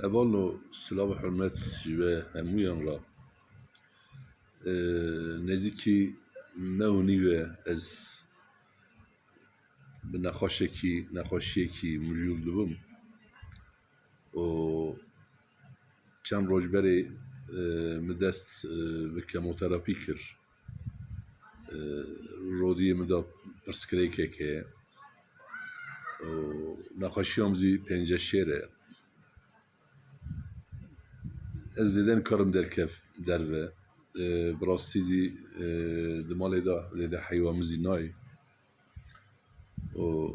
اولو سلاح و حرمت جوه همویان را نزیکی نهونیوه از به نخوشیکی مجول دوم و چند روز بری مدست به کموتراپی کر رودی مدا پرسکریکه که نخوشیام زی پنجه شیره از دیدن کارم در کف دروه براستی زی دمالی دا لیده حیوامزی نای و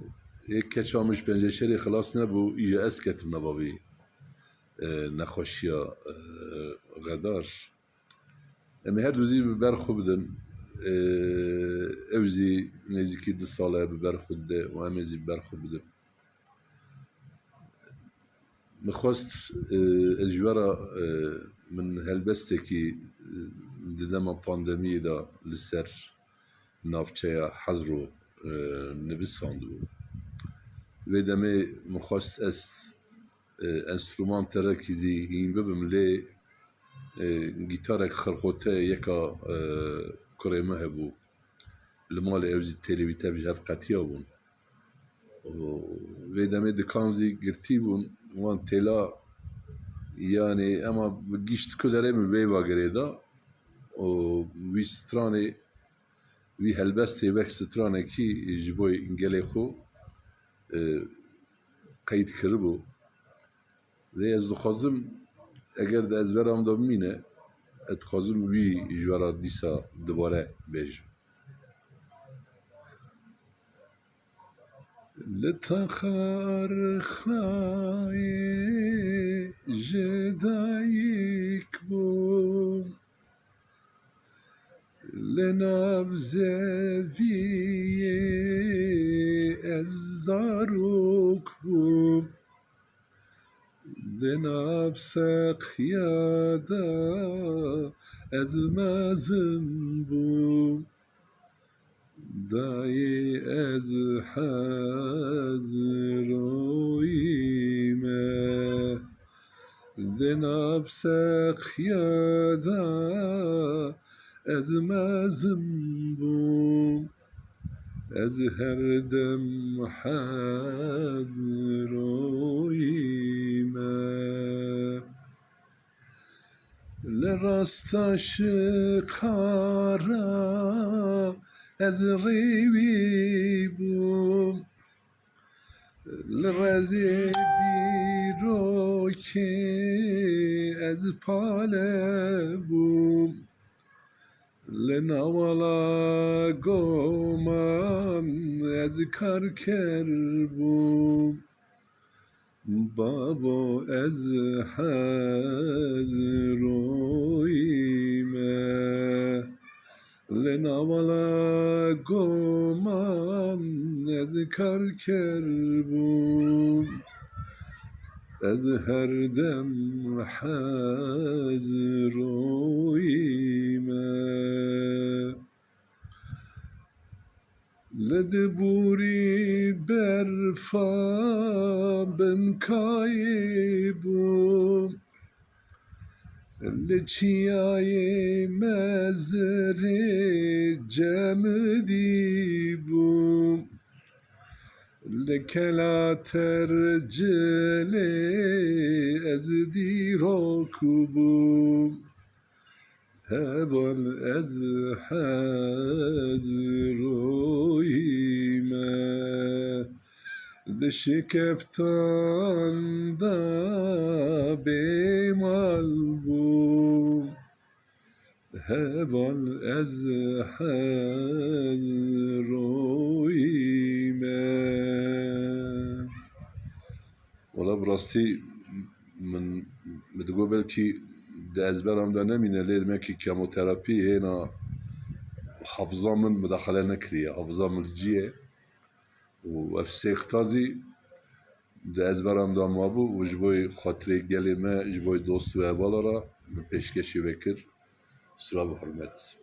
یک کچامش پنجه شیره خلاص نبو ایجا از کتم نبابی نخوشیا غدار اما هر دوزی برخو بدن اوزی نزیکی 2 ساله برخو ده و امزی برخو بدن مخواست از جوارا من هلبستکی دیدم پاندمی دا لسر نافچه حضرو نویساندو و دمه مخواست است انسترومان ترکیزی هین ببم لی گیتارک خرخوته یکا کریمه هبو لمال اوزی تلویته بجهف قطیه بون و دمه دکانزی گرتی بون وان تلا یعنی اما گیشت کدره می ویوا گریدا و وی سترانه وی هلبسته وک سترانه کی جبوی انگلی خو قید کربو و از دخوازم اگر ده از برام دا بمینه اتخوازم وی جوارا دیسا دوباره بیجم لتخار خای جدایک بوم لنبزوی از زاروک بوم لنبسق یادا از مزن بوم دای از حضرویمه دنبسق یادا از مزن بوم از هر دم حضرویمه لراستاش قارا از ریوی بوم لرزی بیرو که از پاله بوم لنوالا گومان از کارکر بوم بابا از حضرویمه لنوالا گومان از کارکر بوم از هر دم حضرویمه لدبوری برفا بنکای بوم لچیای مزری جمدی بوم لکلاتر جلی از دیروک بوم هبال از حضرویمه دشکفتان دا بیمال بوم هبال از حضرویمه ولا براستی من مدگو بلکی ده از برام دا نمینه لید مکی کموتراپی هینا حافظا من مداخله نکریه حافظا ملجیه و افسیختازی ده از برام دا مابو و جبوی خاطره گلی ما جبوی دوست و اوالا را پیشکشی بکر سلام و حرمت